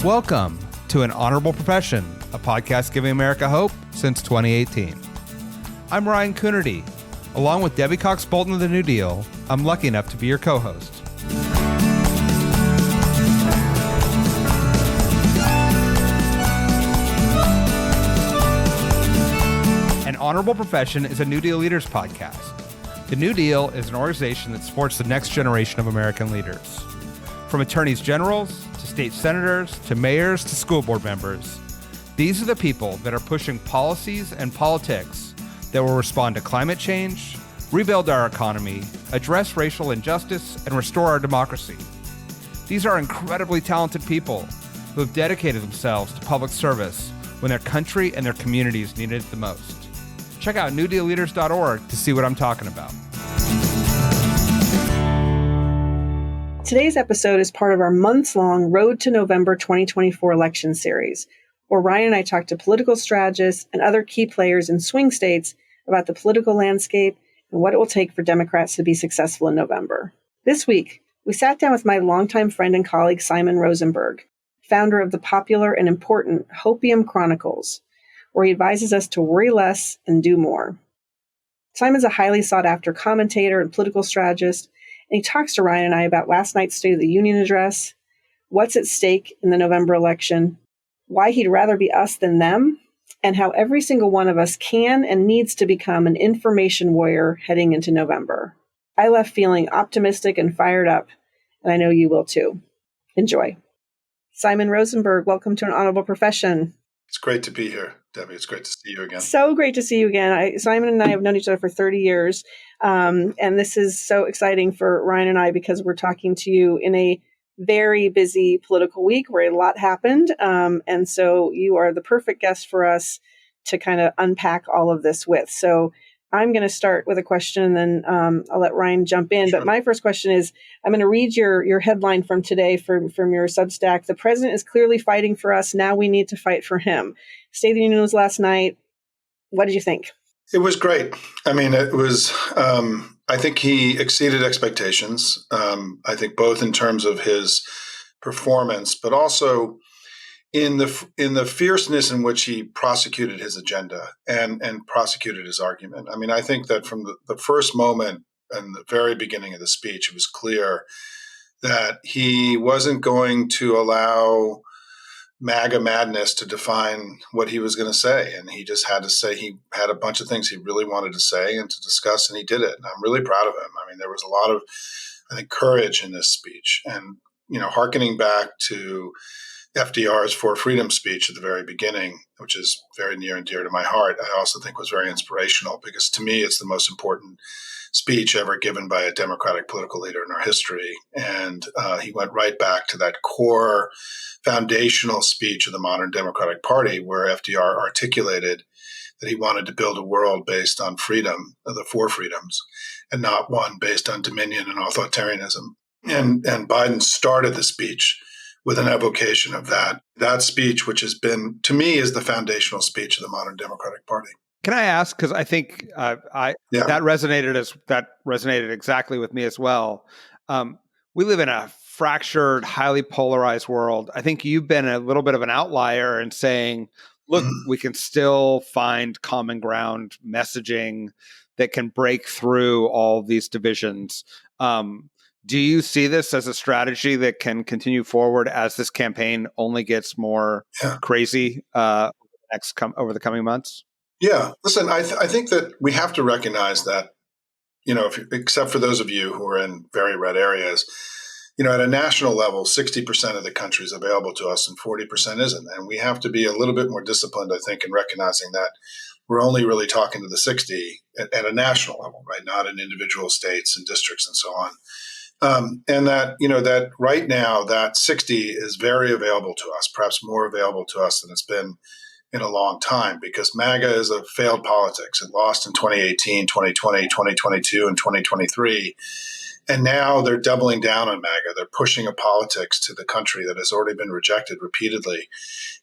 Welcome to An Honorable Profession, a podcast giving America hope since 2018. I'm Ryan Coonerty. Along with Debbie Cox Bultan of the New Deal, I'm lucky enough to be your co-host. An Honorable Profession is a New Deal Leaders podcast. The New Deal is an organization that supports the next generation of American leaders. From attorneys generals, to state senators, to mayors, to school board members, these are the people that are pushing policies and politics that will respond to climate change, rebuild our economy, address racial injustice, and restore our democracy. These are incredibly talented people who have dedicated themselves to public service when their country and their communities needed it the most. Check out newdealleaders.org to see what I'm talking about. Today's episode is part of our months-long Road to November 2024 election series, where Ryan and I talk to political strategists and other key players in swing states about the political landscape and what it will take for Democrats to be successful in November. This week, we sat down with my longtime friend and colleague Simon Rosenberg, founder of the popular and important Hopium Chronicles, where he advises us to worry less and do more. Simon's a highly sought-after commentator and political strategist, and he talks to Ryan and I about last night's State of the Union address, what's at stake in the November election, why he'd rather be us than them, and how every single one of us can and needs to become an information warrior heading into November. I left feeling optimistic and fired up, and I know you will too. Enjoy. Simon Rosenberg, welcome to An Honorable Profession. It's great to be here, Debbie. It's great to see you again. So great to see you again. Simon and I have known each other for 30 years, and this is so exciting for Ryan and I because we're talking to you in a very busy political week where a lot happened, and so you are the perfect guest for us to kind of unpack all of this with. So I'm going to start with a question, and then I'll let Ryan jump in. Sure. But my first question is, I'm going to read your headline from today from your Substack. The president is clearly fighting for us. Now we need to fight for him. State of the Union was last night. What did you think? It was great. I mean, it was, I think he exceeded expectations. I think both in terms of his performance, but also in the fierceness in which he prosecuted his agenda and prosecuted his argument. I mean, I think that from the first moment and the very beginning of the speech, it was clear that he wasn't going to allow MAGA madness to define what he was going to say. And he just had to say, he had a bunch of things he really wanted to say and to discuss, and he did it. And I'm really proud of him. I mean, there was a lot of, I think, courage in this speech. And, you know, hearkening back to FDR's For Freedom speech at the very beginning, which is very near and dear to my heart, I also think was very inspirational because to me, it's the most important speech ever given by a Democratic political leader in our history. And he went right back to that core foundational speech of the modern Democratic Party where FDR articulated that he wanted to build a world based on freedom, the four freedoms, and not one based on dominion and authoritarianism. And Biden started the speech with an evocation of that speech, which has been, to me, is the foundational speech of the modern Democratic Party. Can I ask, because I think that resonated exactly with me as well. We live in a fractured, highly polarized world. I think you've been a little bit of an outlier in saying, look, we can still find common ground messaging that can break through all these divisions. Do you see this as a strategy that can continue forward as this campaign only gets more crazy over the coming months? Yeah. Listen, I think that we have to recognize that, you know, except for those of you who are in very red areas, you know, at a national level, 60% of the country is available to us and 40% isn't. And we have to be a little bit more disciplined, I think, in recognizing that we're only really talking to the 60 at a national level, right? Not in individual states and districts and so on. And that, you know, that right now that 60 is very available to us, perhaps more available to us than it's been in a long time, because MAGA is a failed politics. It lost in 2018, 2020, 2022, and 2023. And now they're doubling down on MAGA. They're pushing a politics to the country that has already been rejected repeatedly.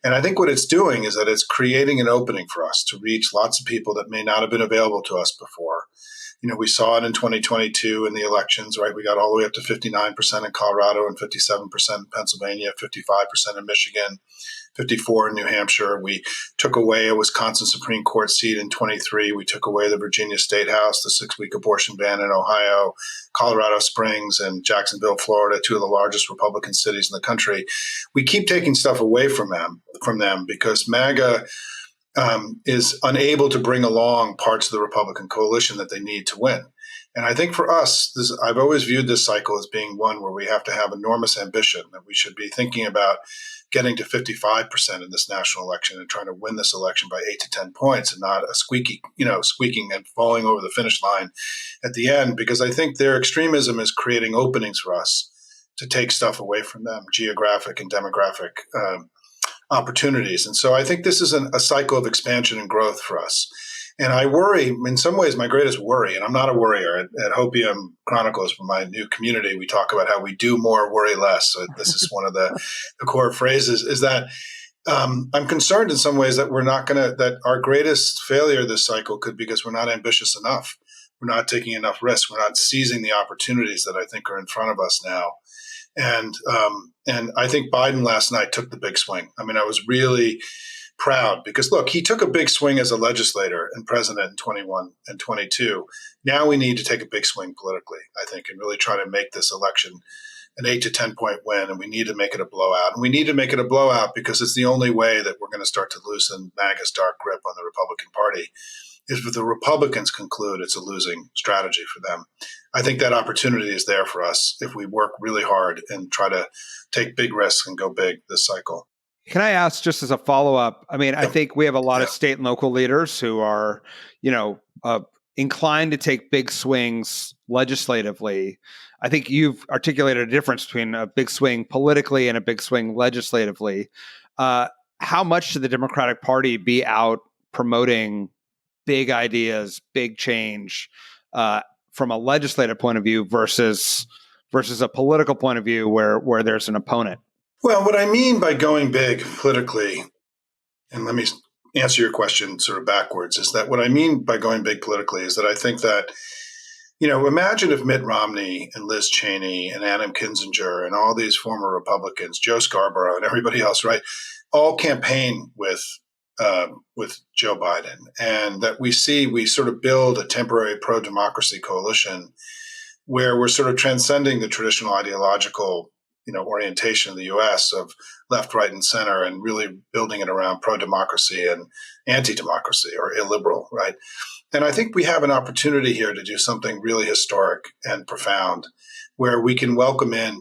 And I think what it's doing is that it's creating an opening for us to reach lots of people that may not have been available to us before. We saw it in 2022 in the elections, right? We got all the way up to 59% in Colorado and 57% in Pennsylvania, 55% in Michigan, 54 in New Hampshire. We took away a Wisconsin Supreme Court seat in 23. We took away the Virginia State House, the 6-week abortion ban in Ohio, Colorado Springs, and Jacksonville, Florida, two of the largest Republican cities in the country. We keep taking stuff away from them because MAGA is unable to bring along parts of the Republican coalition that they need to win. And I think for us, I've always viewed this cycle as being one where we have to have enormous ambition, that we should be thinking about getting to 55% in this national election and trying to win this election by 8 to 10 points and not a squeaking and falling over the finish line at the end, because I think their extremism is creating openings for us to take stuff away from them, geographic and demographic opportunities. And so I think this is a cycle of expansion and growth for us. And I worry, in some ways, my greatest worry, and I'm not a worrier, at Hopium Chronicles, for my new community, we talk about how we do more, worry less. So this is one of the core phrases, is that I'm concerned in some ways that that our greatest failure this cycle could be because we're not ambitious enough. We're not taking enough risks. We're not seizing the opportunities that I think are in front of us now. And I think Biden last night took the big swing. I mean, I was really proud because, look, he took a big swing as a legislator and president in 21 and 22. Now we need to take a big swing politically, I think, and really try to make this election an 8 to 10 point win. And we need to make it a blowout. And we need to make it a blowout because it's the only way that we're going to start to loosen MAGA's dark grip on the Republican Party. If the Republicans conclude it's a losing strategy for them. I think that opportunity is there for us if we work really hard and try to take big risks and go big this cycle. Can I ask, just as a follow-up? I mean, I think we have a lot of state and local leaders who are, inclined to take big swings legislatively. I think you've articulated a difference between a big swing politically and a big swing legislatively. How much should the Democratic Party be out promoting big ideas, big change from a legislative point of view versus a political point of view where there's an opponent? Well, what I mean by going big politically, and let me answer your question sort of backwards, is that what I mean by going big politically is that I think that, imagine if Mitt Romney and Liz Cheney and Adam Kinzinger and all these former Republicans, Joe Scarborough and everybody else, right, all campaign with Joe Biden, and that we sort of build a temporary pro-democracy coalition where we're sort of transcending the traditional ideological orientation of the U.S. of left, right, and center, and really building it around pro-democracy and anti-democracy or illiberal, right? And I think we have an opportunity here to do something really historic and profound, where we can welcome in,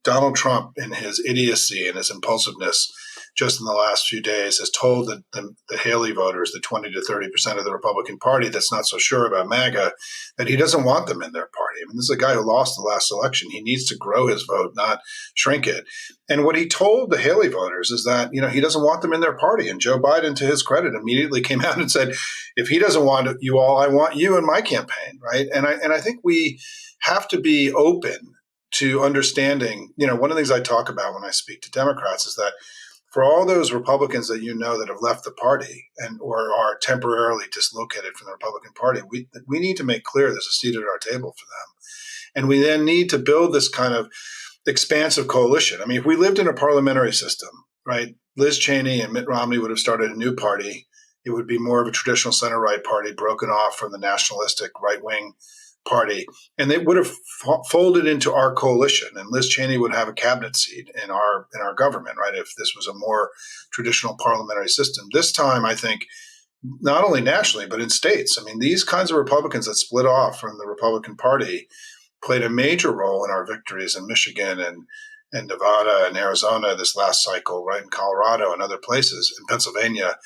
Donald Trump in his idiocy and his impulsiveness just in the last few days has told the Haley voters, the 20 to 30% of the Republican Party that's not so sure about MAGA, that he doesn't want them in their party. I mean, this is a guy who lost the last election. He needs to grow his vote, not shrink it. And what he told the Haley voters is that, he doesn't want them in their party. And Joe Biden, to his credit, immediately came out and said, if he doesn't want you all, I want you in my campaign, right? And I think we have to be open to understanding, one of the things I talk about when I speak to Democrats is that for all those Republicans that that have left the party or are temporarily dislocated from the Republican Party, we need to make clear there's a seat at our table for them. And we then need to build this kind of expansive coalition. I mean, if we lived in a parliamentary system, right, Liz Cheney and Mitt Romney would have started a new party. It would be more of a traditional center-right party broken off from the nationalistic right-wing party, and they would have folded into our coalition, and Liz Cheney would have a cabinet seat in our government, right, if this was a more traditional parliamentary system. This time, I think, not only nationally, but in states, I mean, these kinds of Republicans that split off from the Republican Party played a major role in our victories in Michigan and Nevada and Arizona this last cycle, right, in Colorado and other places, in Pennsylvania.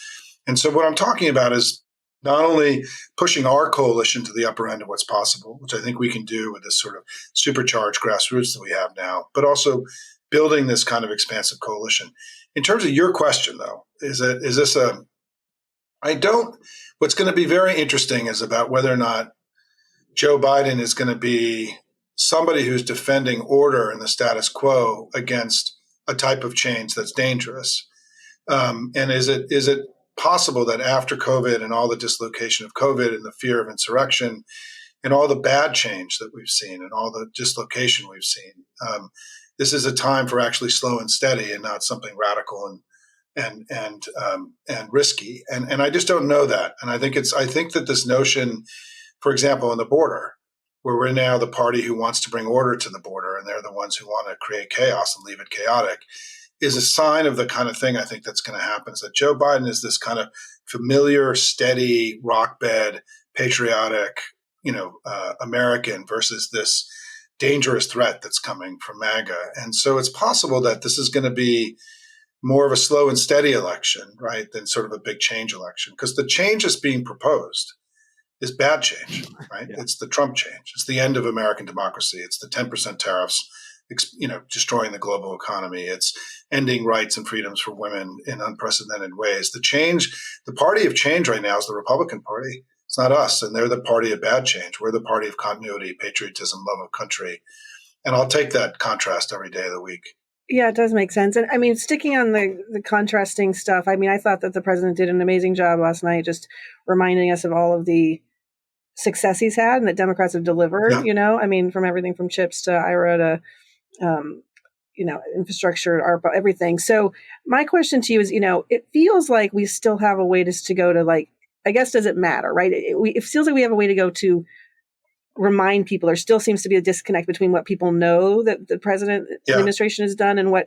And so what I'm talking about is not only pushing our coalition to the upper end of what's possible, which I think we can do with this sort of supercharged grassroots that we have now, but also building this kind of expansive coalition. In terms of your question, though, what's going to be very interesting is about whether or not Joe Biden is going to be somebody who's defending order and the status quo against a type of change that's dangerous. And is it possible that after COVID and all the dislocation of COVID and the fear of insurrection, and all the bad change that we've seen and all the dislocation we've seen. This is a time for actually slow and steady and not something radical and risky. And I just don't know that. And I think that this notion, for example, on the border, where we're now the party who wants to bring order to the border, and they're the ones who want to create chaos and leave it chaotic, is a sign of the kind of thing I think that's going to happen. Is that Joe Biden is this kind of familiar, steady, rock bed, patriotic, American versus this dangerous threat that's coming from MAGA. And so it's possible that this is going to be more of a slow and steady election, right, than sort of a big change election, because the change that's being proposed is bad change, right? Yeah. It's the Trump change. It's the end of American democracy. It's the 10% tariffs, destroying the global economy. It's ending rights and freedoms for women in unprecedented ways. The party of change right now is the Republican Party. It's not us, and they're the party of bad change. We're the party of continuity, patriotism, love of country. And I'll take that contrast every day of the week. Yeah, it does make sense. And I mean, sticking on the contrasting stuff, I mean, I thought that the president did an amazing job last night, just reminding us of all of the success he's had and that Democrats have delivered, I mean, from everything from chips to IRA to, infrastructure, ARPA, everything. So my question to you is, it feels like we still have a way to go to, I guess, does it matter, right? It feels like we have a way to go to remind people. There still seems to be a disconnect between what people know that the president, the administration has done and what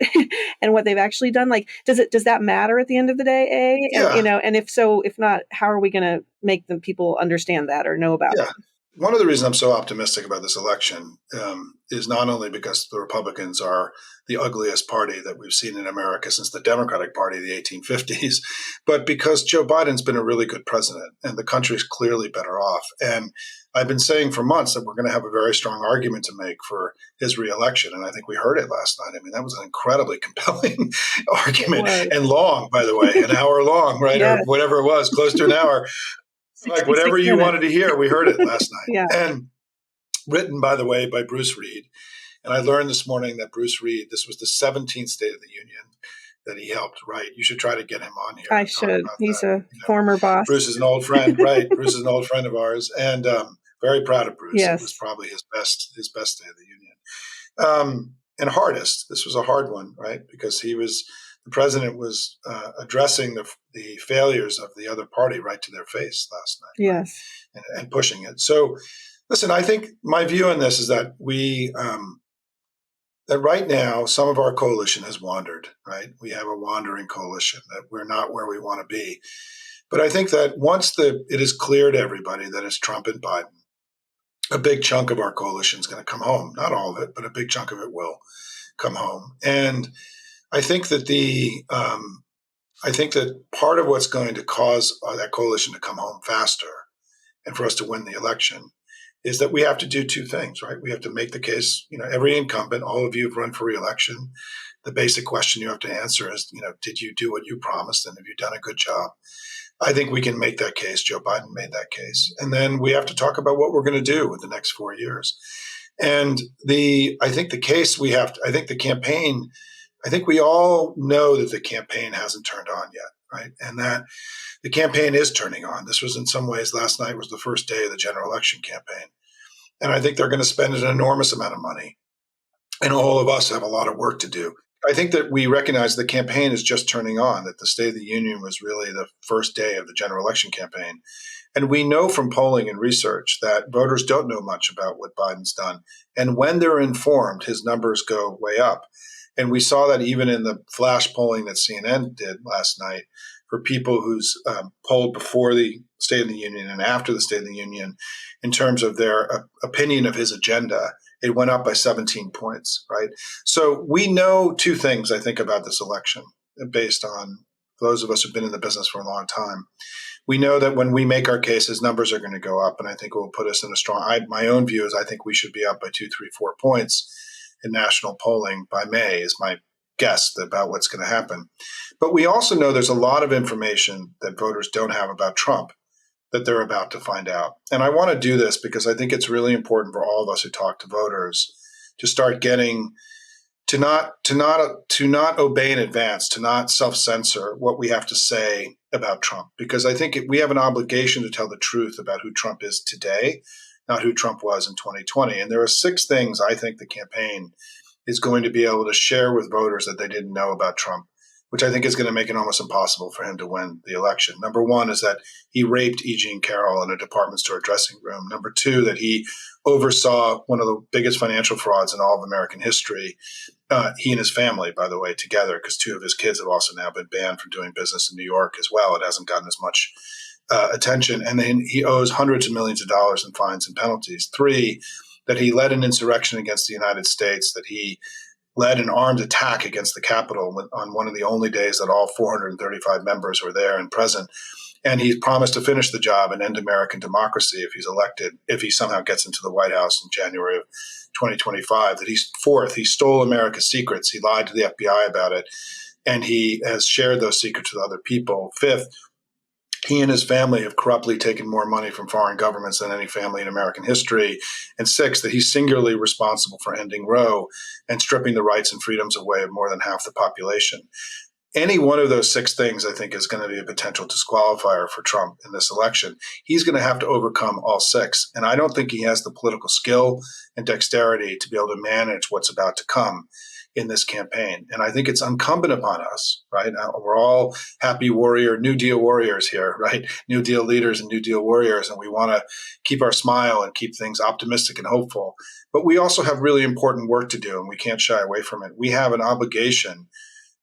they've actually done. Does that matter at the end of the day? And if so, if not, how are we going to make the people understand that or know about it? One of the reasons I'm so optimistic about this election is not only because the Republicans are the ugliest party that we've seen in America since the Democratic Party of the 1850s, but because Joe Biden's been a really good president and the country's clearly better off. And I've been saying for months that we're going to have a very strong argument to make for his reelection. And I think we heard it last night. I mean, that was an incredibly compelling argument and long, by the way, an hour long, right? Yes. Or whatever it was, close to an hour. Like whatever you wanted to hear, we heard it last night. And written, by the way, by Bruce Reed. And I learned this morning that Bruce Reed, this was the 17th State of the Union that he helped write. You should try to get him on here. I should. He's a former boss. Bruce is an old friend, right? Bruce is an old friend of ours, and very proud of Bruce. Yes. It was probably his best State of the Union. And hardest. This was a hard one, right? Because the president was addressing the failures of the other party right to their face last night. Yes. Right? And pushing it. So, listen, I think my view on this is that that right now, some of our coalition has wandered, right? We have a wandering coalition, that we're not where we want to be. But I think that once it is clear to everybody that it's Trump and Biden, a big chunk of our coalition is going to come home. Not all of it, but a big chunk of it will come home. And I think that part of what's going to cause that coalition to come home faster and for us to win the election is that we have to do two things, right? We have to make the case, every incumbent, all of you have run for re-election. The basic question you have to answer is, did you do what you promised and have you done a good job? I think we can make that case. Joe Biden made that case. And then we have to talk about what we're going to do with the next 4 years. And I think the campaign, I think we all know that the campaign hasn't turned on yet, right? And that the campaign is turning on. This was in some ways, last night was the first day of the general election campaign. And I think they're going to spend an enormous amount of money. And all of us have a lot of work to do. I think that we recognize the campaign is just turning on, that the State of the Union was really the first day of the general election campaign. And we know from polling and research that voters don't know much about what Biden's done. And when they're informed, his numbers go way up. And we saw that even in the flash polling that CNN did last night for people who's polled before the State of the Union and after the State of the Union in terms of their opinion of his agenda. It went up by 17 points, right? So we know two things, I think, about this election based on those of us who've been in the business for a long time. We know that when we make our cases, numbers are going to go up, and I think it will put us in a strong – my own view is I think we should be up by 2, 3, 4 points in national polling by May is my guess about what's going to happen. But we also know there's a lot of information that voters don't have about Trump that they're about to find out. And I want to do this because I think it's really important for all of us who talk to voters to start getting to not obey in advance, to not self-censor what we have to say about Trump. Because I think we have an obligation to tell the truth about who Trump is today not who Trump was in 2020. And there are 6 things I think the campaign is going to be able to share with voters that they didn't know about Trump, which I think is going to make it almost impossible for him to win the election. Number 1 is that he raped E. Jean Carroll in a department store dressing room. Number 2, that he oversaw one of the biggest financial frauds in all of American history. He and his family, by the way, together, because 2 of his kids have also now been banned from doing business in New York as well. It hasn't gotten as much attention. And then he owes hundreds of millions of dollars in fines and penalties. 3, that he led an insurrection against the United States, that he led an armed attack against the Capitol on one of the only days that all 435 members were there and present. And he promised to finish the job and end American democracy if he's elected, if he somehow gets into the White House in January of 2025. That he's 4th, he stole America's secrets. He lied to the FBI about it, and he has shared those secrets with other people. 5th, he and his family have corruptly taken more money from foreign governments than any family in American history. And 6th, that he's singularly responsible for ending Roe and stripping the rights and freedoms away of more than half the population. Any one of those 6 things, I think, is going to be a potential disqualifier for Trump in this election. He's going to have to overcome all 6. And I don't think he has the political skill and dexterity to be able to manage what's about to come in this campaign. And I think it's incumbent upon us, right? We're all happy warrior, New Deal warriors here, right? New Deal leaders and New Deal warriors. And we want to keep our smile and keep things optimistic and hopeful. But we also have really important work to do, and we can't shy away from it. We have an obligation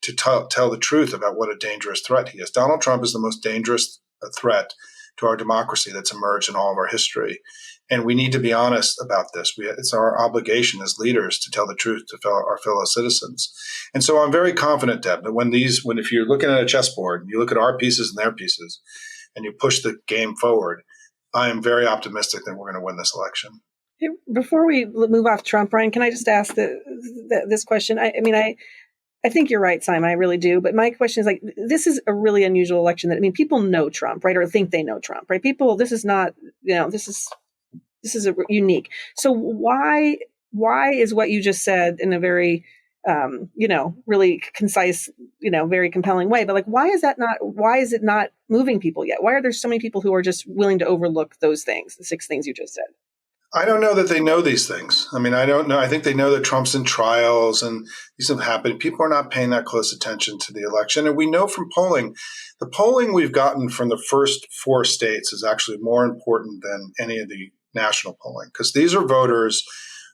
to tell the truth about what a dangerous threat he is. Donald Trump is the most dangerous threat to our democracy that's emerged in all of our history. And we need to be honest about this. It's our obligation as leaders to tell the truth to our fellow citizens. And so I'm very confident, Deb, that if you're looking at a chessboard and you look at our pieces and their pieces and you push the game forward, I am very optimistic that we're going to win this election. Before we move off Trump, Brian, can I just ask this question? I think you're right, Simon. I really do. But my question is this is a really unusual election. People know Trump, right? Or think they know Trump, right? This is not, this is unique. So why is what you just said in a very, really concise, very compelling way, but why is it not moving people yet? Why are there so many people who are just willing to overlook those things, the 6 things you just said? I don't know that they know these things. I don't know. I think they know that Trump's in trials and these have happened. People are not paying that close attention to the election. And we know from polling, the polling we've gotten from the first 4 states is actually more important than any of the national polling, because these are voters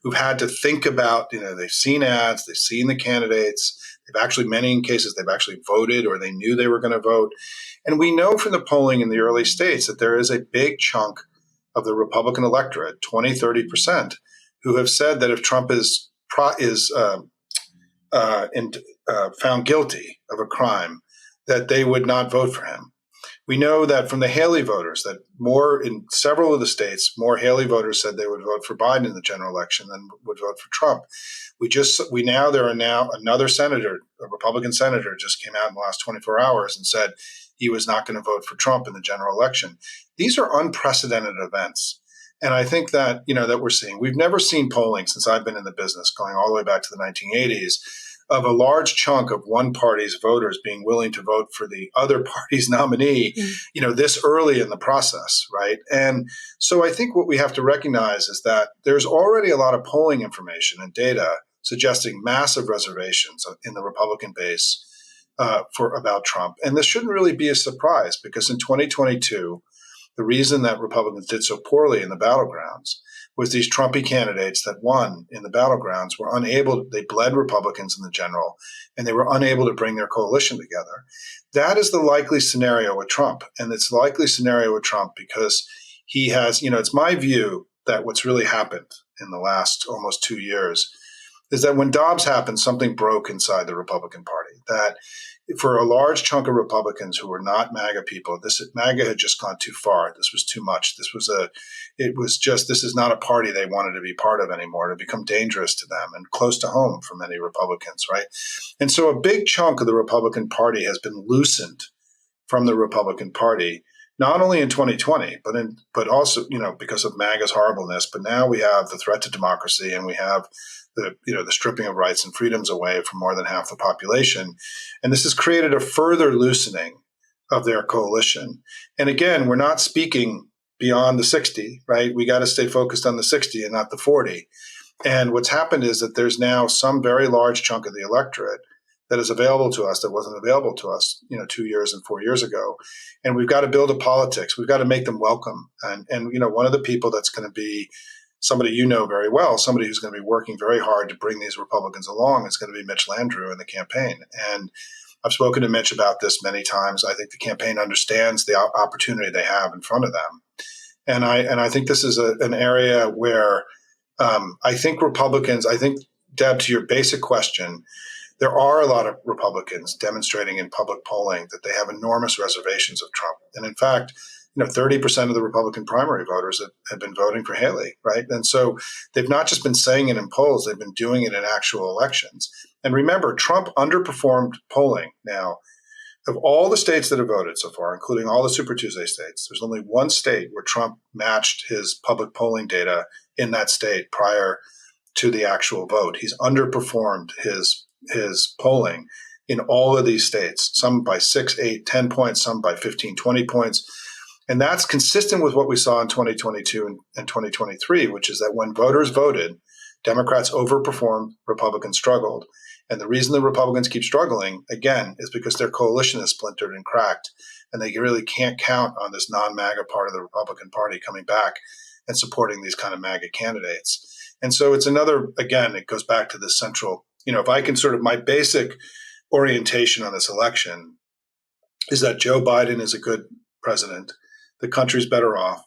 who've had to think about, they've seen ads, they've seen the candidates, many cases, they've actually voted or they knew they were going to vote. And we know from the polling in the early states that there is a big chunk of the Republican electorate, 20-30%, who have said that if Trump is found guilty of a crime, that they would not vote for him. We know that from the Haley voters, that in several of the states, more Haley voters said they would vote for Biden in the general election than would vote for Trump. There are now another senator, a Republican senator, just came out in the last 24 hours and said he was not going to vote for Trump in the general election. These are unprecedented events. And I think that, that we're seeing, we've never seen polling since I've been in the business, going all the way back to the 1980s, of a large chunk of one party's voters being willing to vote for the other party's nominee, this early in the process, right? And so I think what we have to recognize is that there's already a lot of polling information and data suggesting massive reservations in the Republican base about Trump. And this shouldn't really be a surprise, because in 2022, the reason that Republicans did so poorly in the battlegrounds was these Trumpy candidates that won in the battlegrounds they bled Republicans in the general, and they were unable to bring their coalition together. That is the likely scenario with Trump. And it's the likely scenario with Trump because he has, it's my view that what's really happened in the last almost 2 years is that when Dobbs happened, something broke inside the Republican Party. That for a large chunk of Republicans who were not MAGA people, MAGA had just gone too far. This was too much. This is not a party they wanted to be part of anymore. To become dangerous to them and close to home for many Republicans, right? And so a big chunk of the Republican Party has been loosened from the Republican Party, not only in 2020, but also, because of MAGA's horribleness. But now we have the threat to democracy, and we have the stripping of rights and freedoms away from more than half the population. And this has created a further loosening of their coalition. And again, we're not speaking beyond the 60, right? We got to stay focused on the 60 and not the 40. And what's happened is that there's now some very large chunk of the electorate that is available to us that wasn't available to us, 2 years and 4 years ago. And we've got to build a politics. We've got to make them welcome. And one of the people that's going to be somebody you know very well, somebody who's going to be working very hard to bring these Republicans along is going to be Mitch Landrieu in the campaign. And I've spoken to Mitch about this many times. I think the campaign understands the opportunity they have in front of them. And I think this is an area where I think Republicans, Deb, to your basic question, there are a lot of Republicans demonstrating in public polling that they have enormous reservations of Trump. And in fact, 30% of the Republican primary voters have been voting for Haley, right? And so they've not just been saying it in polls, they've been doing it in actual elections. And remember, Trump underperformed polling now. Of all the states that have voted so far, including all the Super Tuesday states, there's only one state where Trump matched his public polling data in that state prior to the actual vote. He's underperformed his polling in all of these states, some by 6, 8, 10 points, some by 15, 20 points. And that's consistent with what we saw in 2022 and 2023, which is that when voters voted, Democrats overperformed, Republicans struggled. And the reason the Republicans keep struggling, again, is because their coalition is splintered and cracked, and they really can't count on this non-MAGA part of the Republican Party coming back and supporting these kind of MAGA candidates. And so it's another, again, it goes back to this central, if I can my basic orientation on this election is that Joe Biden is a good president. The country's better off.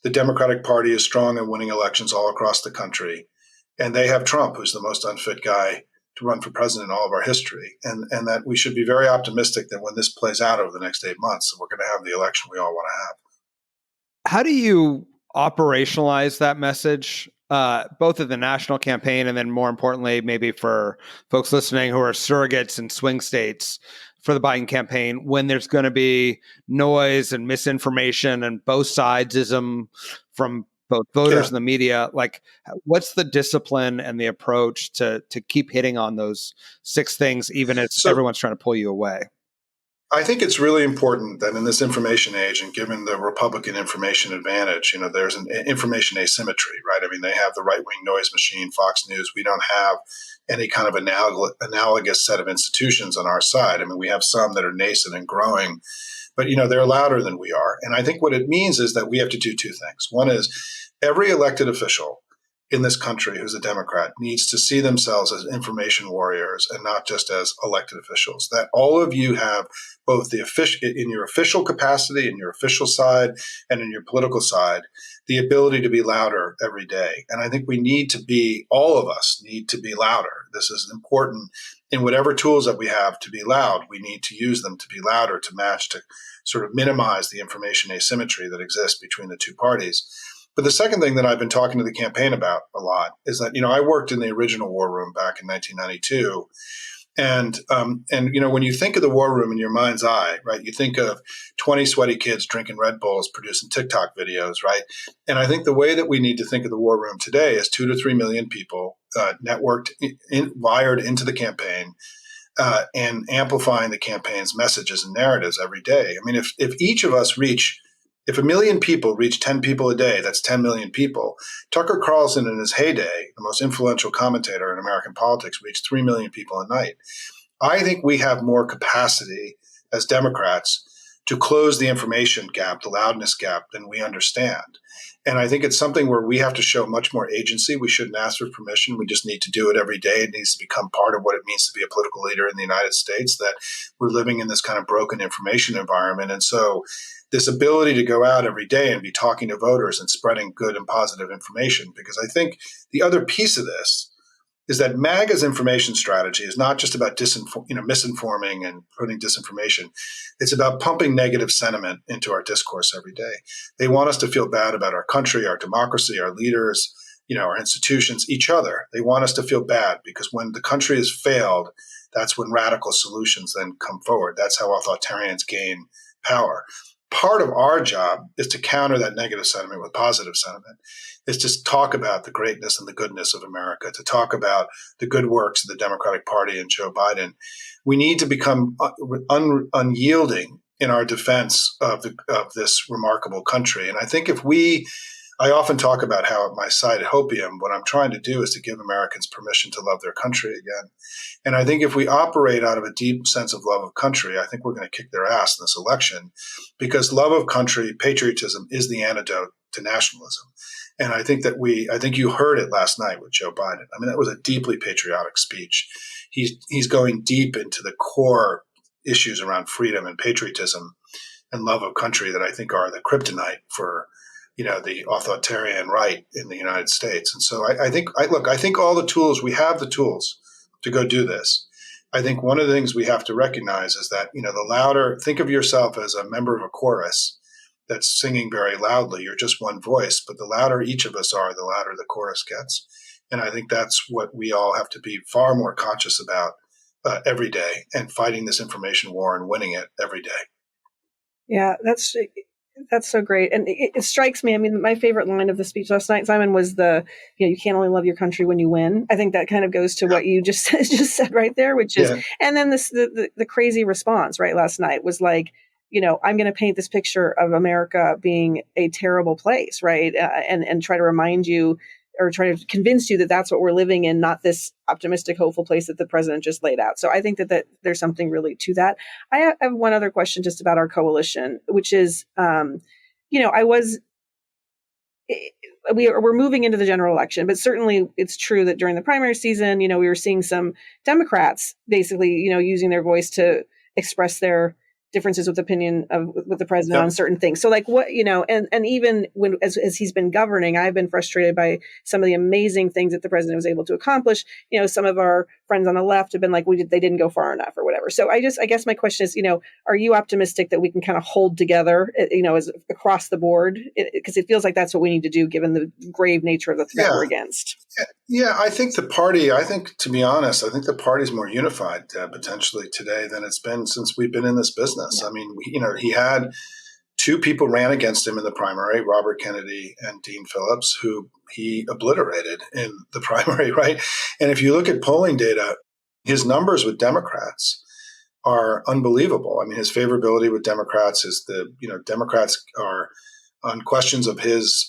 The Democratic Party is strong in winning elections all across the country. And they have Trump, who's the most unfit guy to run for president in all of our history. And that we should be very optimistic that when this plays out over the next 8 months, we're going to have the election we all want to have. How do you operationalize that message, both of the national campaign and then more importantly, maybe for folks listening who are surrogates in swing states for the Biden campaign, when there's going to be noise and misinformation and both sidesism from both voters and the media? Like, what's the discipline and the approach to keep hitting on those 6 things, even as everyone's trying to pull you away? I think it's really important that in this information age, and given the Republican information advantage, there's an information asymmetry, right? I mean, they have the right-wing noise machine, Fox News. We don't have any kind of analogous set of institutions on our side. I mean, we have some that are nascent and growing, but, they're louder than we are. And I think what it means is that we have to do 2 things. One is every elected official in this country who's a Democrat needs to see themselves as information warriors and not just as elected officials. That all of you have both in your official capacity, in your official side, and in your political side, the ability to be louder every day. And I think all of us need to be louder. This is important in whatever tools that we have to be loud. We need to use them to be louder, to match, to sort of minimize the information asymmetry that exists between the two parties. But the second thing that I've been talking to the campaign about a lot is that, I worked in the original war room back in 1992. And when you think of the war room in your mind's eye, right, you think of 20 sweaty kids drinking Red Bulls, producing TikTok videos, right? And I think the way that we need to think of the war room today is 2 to 3 million people networked, wired into the campaign, and amplifying the campaign's messages and narratives every day. I mean, if each of us if 1 million people reach 10 people a day, that's 10 million people. Tucker Carlson in his heyday, the most influential commentator in American politics, reached 3 million people a night. I think we have more capacity as Democrats to close the information gap, the loudness gap, than we understand. And I think it's something where we have to show much more agency. We shouldn't ask for permission. We just need to do it every day. It needs to become part of what it means to be a political leader in the United States, that we're living in this kind of broken information environment. And so this ability to go out every day and be talking to voters and spreading good and positive information, because I think the other piece of this is that MAGA's information strategy is not just about misinforming and putting disinformation. It's about pumping negative sentiment into our discourse every day. They want us to feel bad about our country, our democracy, our leaders, our institutions, each other. They want us to feel bad because when the country has failed, that's when radical solutions then come forward. That's how authoritarians gain power. Part of our job is to counter that negative sentiment with positive sentiment, is to talk about the greatness and the goodness of America, to talk about the good works of the Democratic Party and Joe Biden. We need to become unyielding in our defense of this remarkable country. And I think I often talk about how at my site at Hopium, what I'm trying to do is to give Americans permission to love their country again. And I think if we operate out of a deep sense of love of country, I think we're going to kick their ass in this election, because love of country, patriotism, is the antidote to nationalism. And I think you heard it last night with Joe Biden. I mean, that was a deeply patriotic speech. He's going deep into the core issues around freedom and patriotism and love of country that I think are the kryptonite for, the authoritarian right in the United States. And so I think all the tools, we have the tools to go do this. I think one of the things we have to recognize is that, the louder, think of yourself as a member of a chorus that's singing very loudly. You're just one voice, but the louder each of us are, the louder the chorus gets. And I think that's what we all have to be far more conscious about every day, and fighting this information war and winning it every day. Yeah, that's so great. And it strikes me, I mean, my favorite line of the speech last night, Simon, was you can't only love your country when you win. I think that kind of goes to what you just said right there, which is, and then the crazy response right last night was like, I'm going to paint this picture of America being a terrible place, right? And try to remind you, or try to convince you that that's what we're living in, not this optimistic, hopeful place that the president just laid out. So I think that there's something really to that. I have one other question just about our coalition, which is, we're moving into the general election, but certainly it's true that during the primary season, we were seeing some Democrats basically, using their voice to express their differences with the president on certain things. So like what, and even when, as he's been governing, I've been frustrated by some of the amazing things that the president was able to accomplish. Some of our friends on the left have been like, they didn't go far enough or whatever. So I guess my question is, are you optimistic that we can kind of hold together, as across the board? Because it feels like that's what we need to do given the grave nature of the threat we're against. Yeah, I think to be honest, I think the party's more unified potentially today than it's been since we've been in this business. Yeah. I mean, he had two people ran against him in the primary, Robert Kennedy and Dean Phillips, who he obliterated in the primary, right? And if you look at polling data, his numbers with Democrats are unbelievable. I mean, his favorability with Democrats is Democrats are on questions of his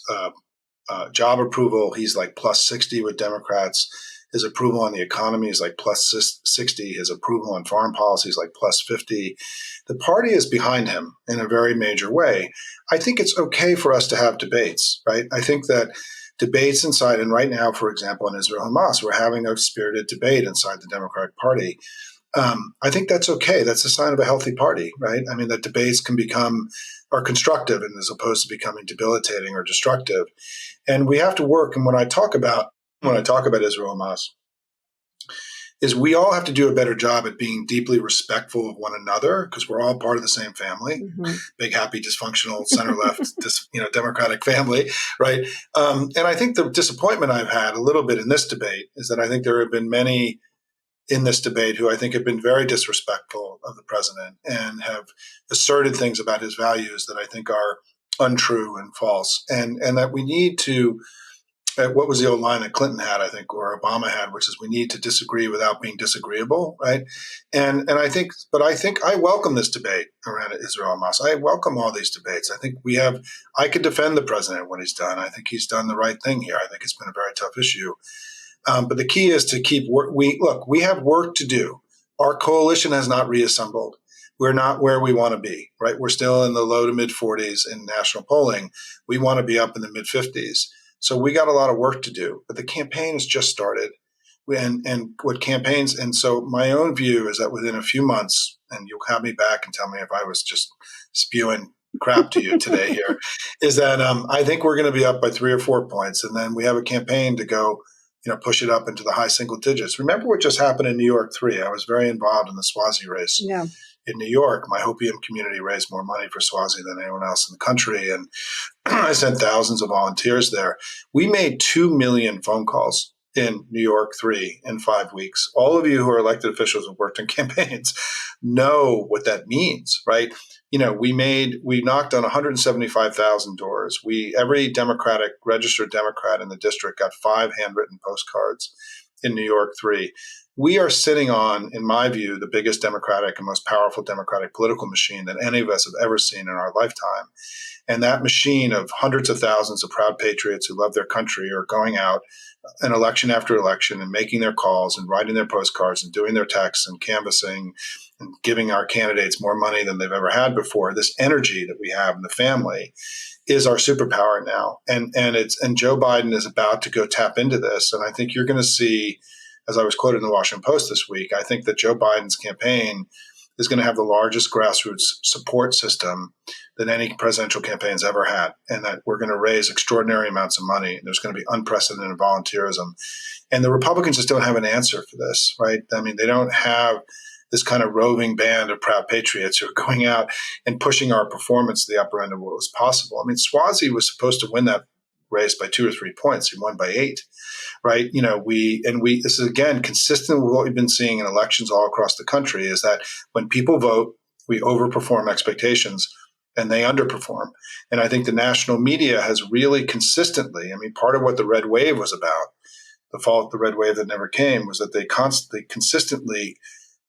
job approval, he's like plus 60 with Democrats. His approval on the economy is like plus 60. His approval on foreign policy is like plus 50. The party is behind him in a very major way. I think it's okay for us to have debates, right? I think that debates inside, and right now, for example, in Israel Hamas, we're having a spirited debate inside the Democratic Party. I think that's okay. That's a sign of a healthy party, right? I mean, that debates are constructive, and as opposed to becoming debilitating or destructive. And we have to work. And when I talk about Israel Hamas, is we all have to do a better job at being deeply respectful of one another, because we're all part of the same family, big, happy, dysfunctional, center-left, Democratic family, right? And I think the disappointment I've had a little bit in this debate is that I think there have been many in this debate who I think have been very disrespectful of the president and have asserted things about his values that I think are untrue and false. And that we need to, what was the old line that Clinton had, I think, or Obama had, which is we need to disagree without being disagreeable, right? And I think I welcome this debate around Israel Hamas. I welcome all these debates. I think I could defend the president what he's done. I think he's done the right thing here. I think it's been a very tough issue. But the key is to keep work. We have work to do. Our coalition has not reassembled. We're not where we want to be, right? We're still in the low to mid 40s in national polling. We want to be up in the mid 50s. So we got a lot of work to do, but the campaign has just started. And so my own view is that within a few months, and you'll have me back and tell me if I was just spewing crap to you today here, is that I think we're going to be up by 3 or 4 points. And then we have a campaign to go, push it up into the high single digits. Remember what just happened in New York 3? I was very involved in the Swazi race. Yeah. In New York, my Hopium community raised more money for Swazi than anyone else in the country. And I sent thousands of volunteers there. We made 2 million phone calls in New York 3 in 5 weeks. All of you who are elected officials who worked in campaigns know what that means, right? We knocked on 175,000 doors. Every registered Democrat in the district got 5 handwritten postcards. in New York 3. We are sitting on, in my view, the biggest democratic and most powerful democratic political machine that any of us have ever seen in our lifetime. And that machine of hundreds of thousands of proud patriots who love their country are going out an election after election and making their calls and writing their postcards and doing their texts and canvassing and giving our candidates more money than they've ever had before. This energy that we have in the family is our superpower now. And Joe Biden is about to go tap into this. And I think you're going to see, as I was quoted in the Washington Post this week, I think that Joe Biden's campaign is going to have the largest grassroots support system than any presidential campaign's ever had, and that we're going to raise extraordinary amounts of money. There's going to be unprecedented volunteerism. And the Republicans just don't have an answer for this, right? I mean, they don't have this kind of roving band of proud patriots who are going out and pushing our performance to the upper end of what was possible. I mean, Swazi was supposed to win that race by 2 or 3 points. He won by 8. Right. This is again consistent with what we've been seeing in elections all across the country, is that when people vote, we overperform expectations and they underperform. And I think the national media has really consistently, I mean, part of what the red wave was about, the fall of the red wave that never came, was that they consistently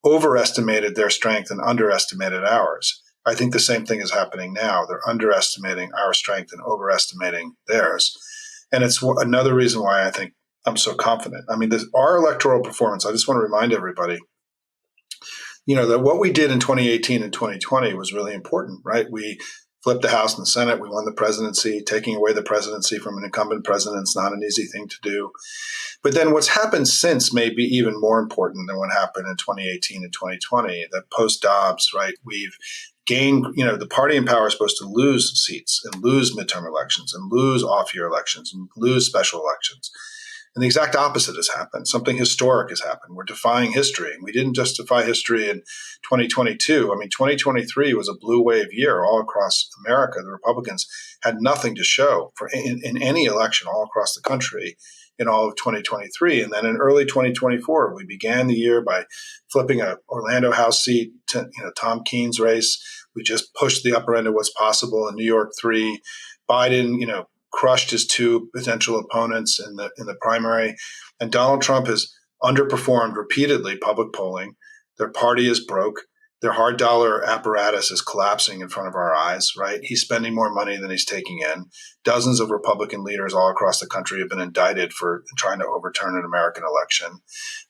overestimated their strength and underestimated ours. I think the same thing is happening now. They're underestimating our strength and overestimating theirs. And it's another reason why I think I'm so confident. I mean, our electoral performance, I just want to remind everybody, that what we did in 2018 and 2020 was really important, right? We flipped the House and the Senate. We won the presidency. Taking away the presidency from an incumbent president is not an easy thing to do. But then what's happened since may be even more important than what happened in 2018 and 2020, that post-Dobbs, right? We've gained, the party in power is supposed to lose seats and lose midterm elections and lose off-year elections and lose special elections. And the exact opposite has happened. Something historic has happened. We're defying history. And we didn't just defy history in 2022. I mean, 2023 was a blue wave year all across America. The Republicans had nothing to show for in any election all across the country in all of 2023. And then in early 2024, we began the year by flipping a Orlando House seat to Tom Keene's race. We just pushed the upper end of what's possible in New York 3. Biden, crushed his 2 potential opponents in the primary, and Donald Trump has underperformed repeatedly public polling. Their party is broke. Their hard dollar apparatus is collapsing in front of our eyes, right? He's spending more money than he's taking in. Dozens of Republican leaders all across the country have been indicted for trying to overturn an American election.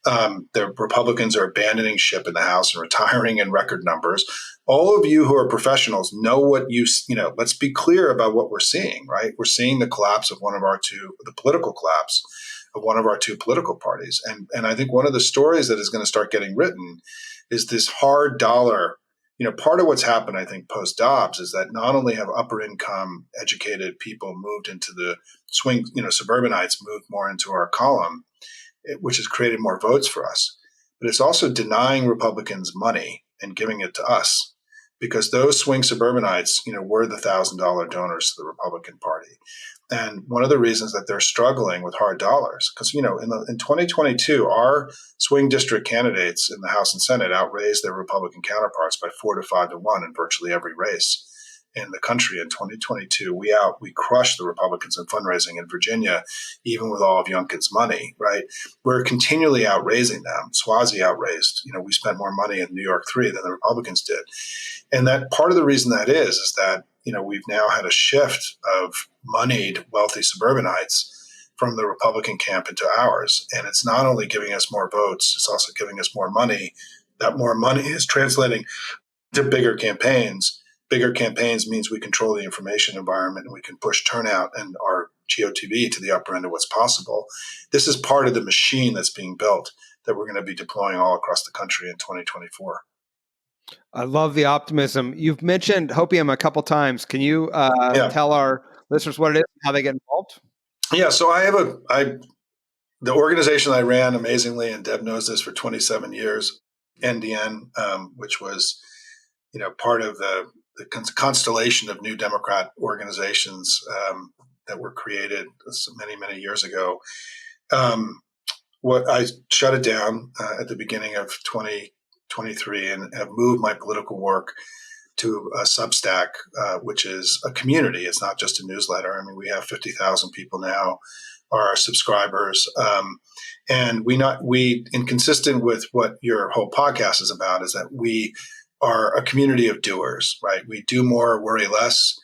The Republicans are abandoning ship in the House and retiring in record numbers. All of you who are professionals know what let's be clear about what we're seeing, right? We're seeing the collapse of the political collapse of one of our 2 political parties. And I think one of the stories that is going to start getting written is this hard dollar. Part of what's happened, I think, post-Dobbs is that not only have upper income educated people moved into the swing, suburbanites moved more into our column, which has created more votes for us, but it's also denying Republicans money and giving it to us, because those swing suburbanites, were the $1,000 donors to the Republican Party. And one of the reasons that they're struggling with hard dollars, because, in 2022, our swing district candidates in the House and Senate outraised their Republican counterparts by 4 to 5 to 1 in virtually every race in the country. In 2022, we crushed the Republicans in fundraising in Virginia, even with all of Youngkin's money, right? We're continually outraising them. Swazi outraised, we spent more money in New York 3 than the Republicans did. And that part of the reason that is that, we've now had a shift of moneyed, wealthy suburbanites from the Republican camp into ours. And it's not only giving us more votes, it's also giving us more money. That more money is translating to bigger campaigns. Bigger campaigns means we control the information environment and we can push turnout and our GOTV to the upper end of what's possible. This is part of the machine that's being built that we're going to be deploying all across the country in 2024. I love the optimism. You've mentioned Hopium a couple times. Can you tell our listeners what it is and how they get involved? Yeah, so I have the organization I ran amazingly, and Deb knows this, for 27 years, NDN, which was, part of the constellation of new Democrat organizations that were created many, many years ago. I shut it down at the beginning of 2023 and have moved my political work to a Substack, which is a community. It's not just a newsletter. I mean, we have 50,000 people now our subscribers. And inconsistent with what your whole podcast is about, is that we are a community of doers, right? We do more, worry less.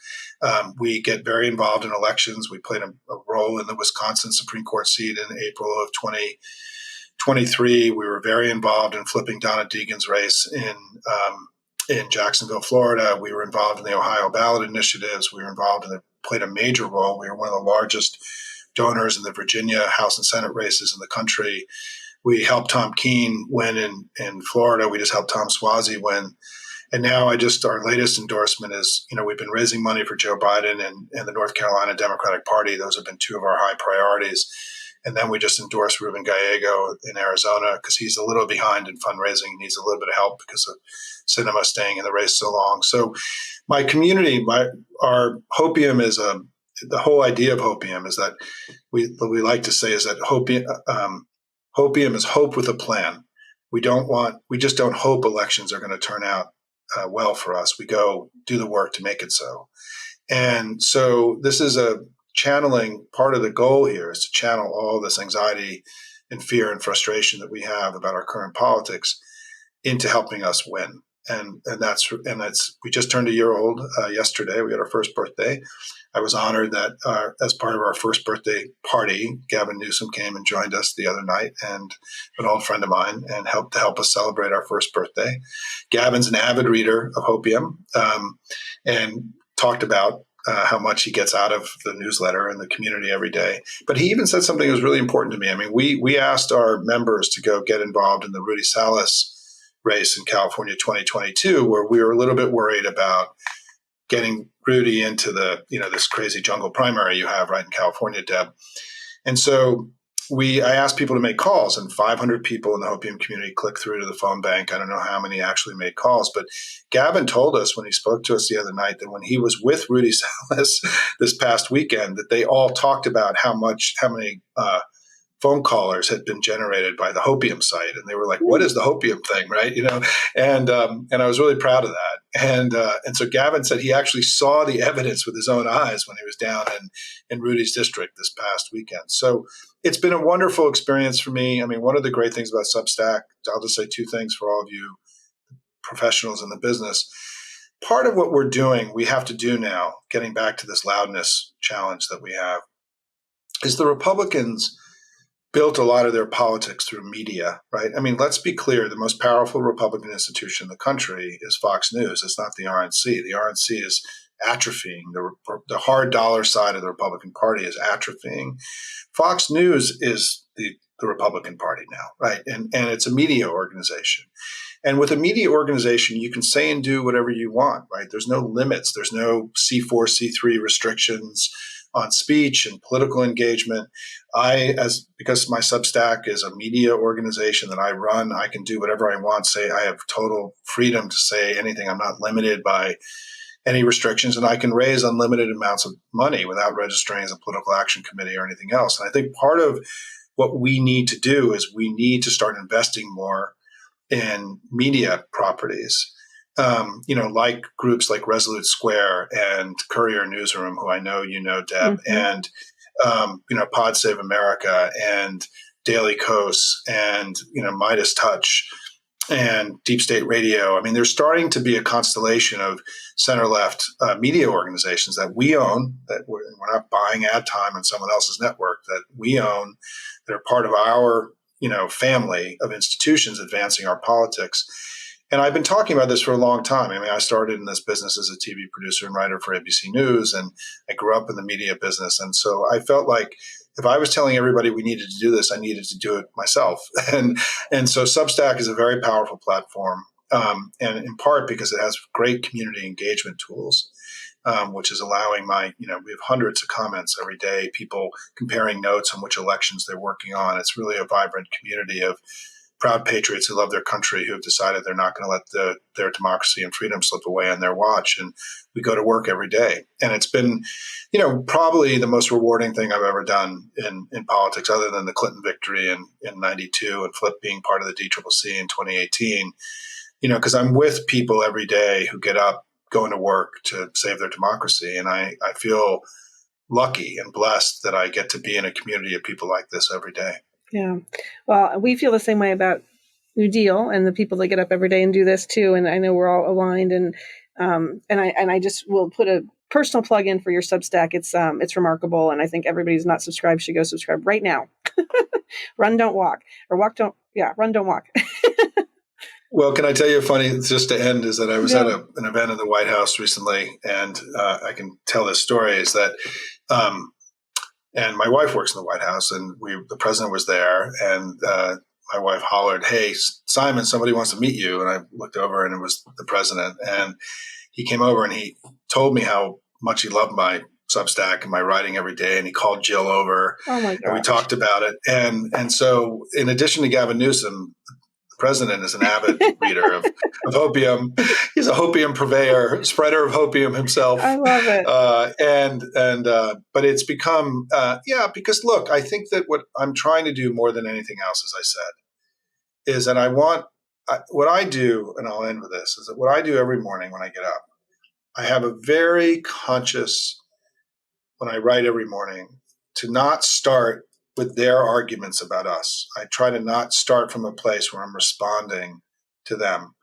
We get very involved in elections. We played a role in the Wisconsin Supreme Court seat in April of 2023. We were very involved in flipping Donna Deegan's race in Jacksonville, Florida. We were involved in the Ohio ballot initiatives. We were involved played a major role. We were one of the largest donors in the Virginia House and Senate races in the country. We helped Tom Keene win in Florida. We just helped Tom Suozzi win. And now our latest endorsement is, we've been raising money for Joe Biden and the North Carolina Democratic Party. Those have been two of our high priorities. And then we just endorsed Ruben Gallego in Arizona because he's a little behind in fundraising. He needs a little bit of help because of Sinema staying in the race so long. So my community, our Hopium is the whole idea of Hopium is that what we like to say is that Hopium is hope with a plan. We just don't hope elections are going to turn out well for us. We go do the work to make it so. And so this is a channeling. Part of the goal here is to channel all this anxiety and fear and frustration that we have about our current politics into helping us win. And we just turned a year old yesterday. We had our first birthday. I was honored that as part of our first birthday party, Gavin Newsom came and joined us the other night, and an old friend of mine, and helped us celebrate our first birthday. Gavin's an avid reader of Hopium and talked about how much he gets out of the newsletter and the community every day. But he even said something that was really important to me. I mean, we asked our members to go get involved in the Rudy Salas race in California 2022, where we were a little bit worried about getting Rudy into this crazy jungle primary you have right in California, Deb. And so I asked people to make calls, and 500 people in the Hopium community clicked through to the phone bank. I don't know how many actually made calls, but Gavin told us when he spoke to us the other night that when he was with Rudy Salas this past weekend, that they all talked about how many phone callers had been generated by the Hopium site, and they were like, "What is the Hopium thing?" Right? And I was really proud of that. And so Gavin said he actually saw the evidence with his own eyes when he was down in Rudy's district this past weekend. So it's been a wonderful experience for me. I mean, one of the great things about Substack, I'll just say two things for all of you professionals in the business. Part of what we're doing, we have to do now, getting back to this loudness challenge that we have, is the Republicans built a lot of their politics through media, right? I mean, let's be clear. The most powerful Republican institution in the country is Fox News. It's not the RNC. The RNC is atrophying. The hard dollar side of the Republican Party is atrophying. Fox News is the Republican Party now, right? And it's a media organization. And with a media organization, you can say and do whatever you want, right? There's no limits. There's no C4, C3 restrictions on speech and political engagement. Because my Substack is a media organization that I run, I can do whatever I want. I have total freedom to say anything. I'm not limited by any restrictions, and I can raise unlimited amounts of money without registering as a political action committee or anything else. And I think part of what we need to do is we need to start investing more in media properties. Like groups like Resolute Square and Courier Newsroom, who I know you know, Deb, and Pod Save America and Daily Kos and Midas Touch and Deep State Radio. I mean, there's starting to be a constellation of center-left media organizations that we own, that we're not buying ad time on someone else's network, that we own, that are part of our family of institutions advancing our politics. And I've been talking about this for a long time. I mean, I started in this business as a TV producer and writer for ABC News, and I grew up in the media business. And so I felt like if I was telling everybody we needed to do this, I needed to do it myself. And so Substack is a very powerful platform, and in part because it has great community engagement tools, which is allowing we have hundreds of comments every day, people comparing notes on which elections they're working on. It's really a vibrant community of proud patriots who love their country, who have decided they're not going to let their democracy and freedom slip away on their watch. And we go to work every day. And it's been, probably the most rewarding thing I've ever done in politics, other than the Clinton victory in 92 and Flip being part of the DCCC in 2018, because I'm with people every day who get up, going to work to save their democracy. And I feel lucky and blessed that I get to be in a community of people like this every day. Yeah. Well, we feel the same way about New Deal and the people that get up every day and do this too. And I know we're all aligned. And I just will put a personal plug in for your Substack. It's remarkable, and I think everybody who's not subscribed should go subscribe right now. Run, don't walk, or walk, don't. Yeah, run, don't walk. Well, can I tell you a funny, just to end, is that I was at an event in the White House recently, and I can tell this story, is that, and my wife works in the White House, and the president was there, and my wife hollered, "Hey, Simon, somebody wants to meet you." And I looked over, and it was the president, and he came over and he told me how much he loved my Substack and my writing every day, and he called Jill over, and we talked about it, and so in addition to Gavin Newsom, president is an avid reader of Hopium. He's a Hopium purveyor, spreader of Hopium himself. I love it. But it's become, because look, I think that what I'm trying to do more than anything else, as I said, is that what I do, and I'll end with this, is that what I do every morning when I get up, I have a very conscious, when I write every morning, to not start with their arguments about us. I try to not start from a place where I'm responding to them.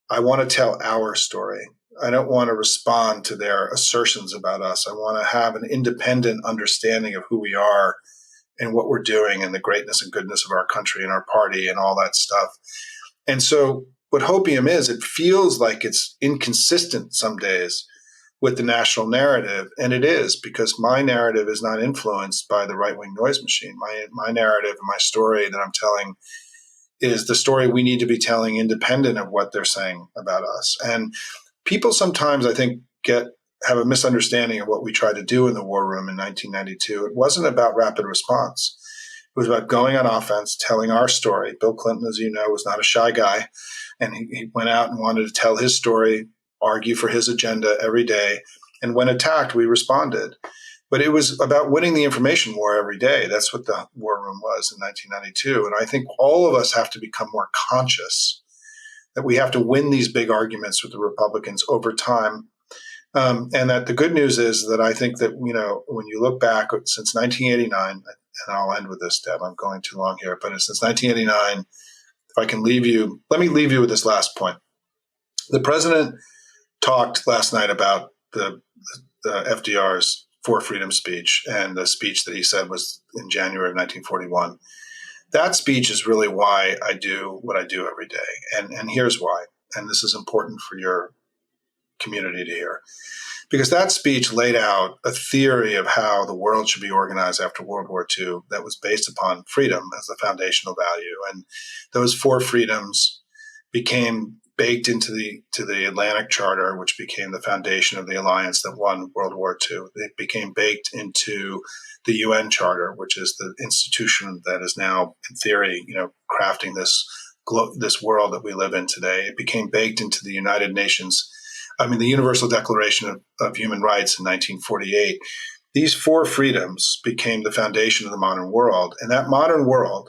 I want to tell our story. I don't want to respond to their assertions about us. I want to have an independent understanding of who we are and what we're doing and the greatness and goodness of our country and our party and all that stuff. And so what Hopium is, it feels like it's inconsistent some days with the national narrative, and it is, because my narrative is not influenced by the right-wing noise machine. My narrative and my story that I'm telling is the story we need to be telling, independent of what they're saying about us. And people sometimes, I think, have a misunderstanding of what we tried to do in the war room in 1992. It wasn't about rapid response. It was about going on offense, telling our story. Bill Clinton, as you know, was not a shy guy, and he went out and wanted to tell his story, argue for his agenda every day. And when attacked, we responded. But it was about winning the information war every day. That's what the war room was in 1992. And I think all of us have to become more conscious that we have to win these big arguments with the Republicans over time. And that the good news is that I think that, when you look back since 1989, and I'll end with this, Deb, I'm going too long here, but since 1989, if I can let me leave you with this last point. The president talked last night about the FDR's For Freedom speech, and the speech that he said was in January of 1941. That speech is really why I do what I do every day. And here's why. And this is important for your community to hear. Because that speech laid out a theory of how the world should be organized after World War II that was based upon freedom as the foundational value. And those four freedoms became baked into the Atlantic Charter, which became the foundation of the alliance that won World War II. It became baked into the UN Charter, which is the institution that is now, in theory, crafting this world that we live in today. It became baked into the the Universal Declaration of Human Rights in 1948. These four freedoms became the foundation of the modern world, and that modern world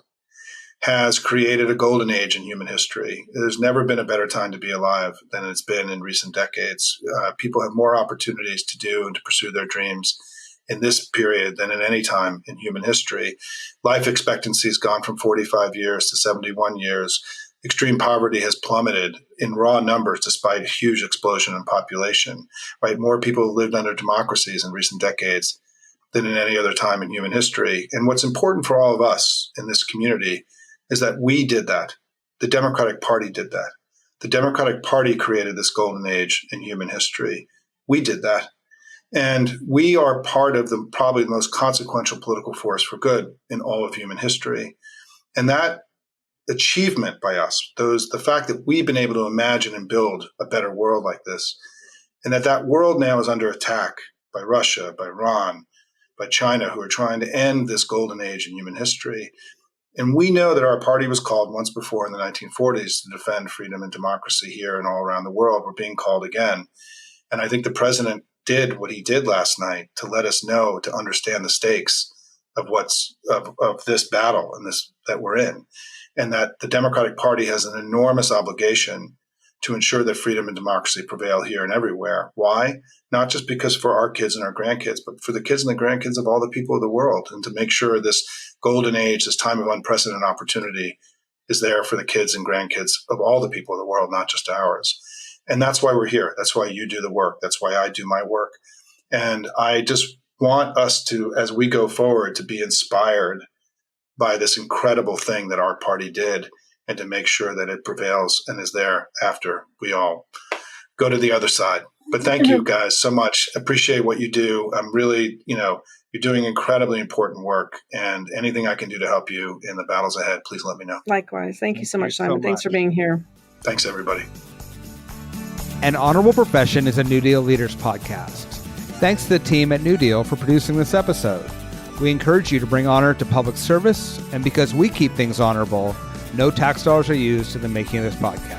has created a golden age in human history. There's never been a better time to be alive than it's been in recent decades. People have more opportunities to do and to pursue their dreams in this period than in any time in human history. Life expectancy has gone from 45 years to 71 years. Extreme poverty has plummeted in raw numbers despite a huge explosion in population. Right? More people have lived under democracies in recent decades than in any other time in human history. And what's important for all of us in this community is that we did that. The Democratic Party did that. The Democratic Party created this golden age in human history. We did that. And we are part of probably the most consequential political force for good in all of human history. And that achievement by us, the fact that we've been able to imagine and build a better world like this, and that world now is under attack by Russia, by Iran, by China, who are trying to end this golden age in human history. And we know that our party was called once before in the 1940s to defend freedom and democracy here and all around the world. We're being called again. And I think the president did what he did last night to let us know, to understand the stakes of of this battle and this that we're in. And that the Democratic Party has an enormous obligation to ensure that freedom and democracy prevail here and everywhere. Why? Not just because for our kids and our grandkids, but for the kids and the grandkids of all the people of the world, and to make sure this golden age, this time of unprecedented opportunity, is there for the kids and grandkids of all the people of the world, not just ours. And that's why we're here. That's why you do the work. That's why I do my work. And I just want us to, as we go forward, to be inspired by this incredible thing that our party did, and to make sure that it prevails and is there after we all go to the other side. But thank you guys so much. Appreciate what you do. I'm really, you're doing incredibly important work, and anything I can do to help you in the battles ahead, please let me know. Likewise. Thank you so much, Simon. Thanks for being here. Thanks, everybody. An Honorable Profession is a New Deal Leaders podcast. Thanks to the team at New Deal for producing this episode. We encourage you to bring honor to public service, and because we keep things honorable, no tax dollars are used in the making of this podcast.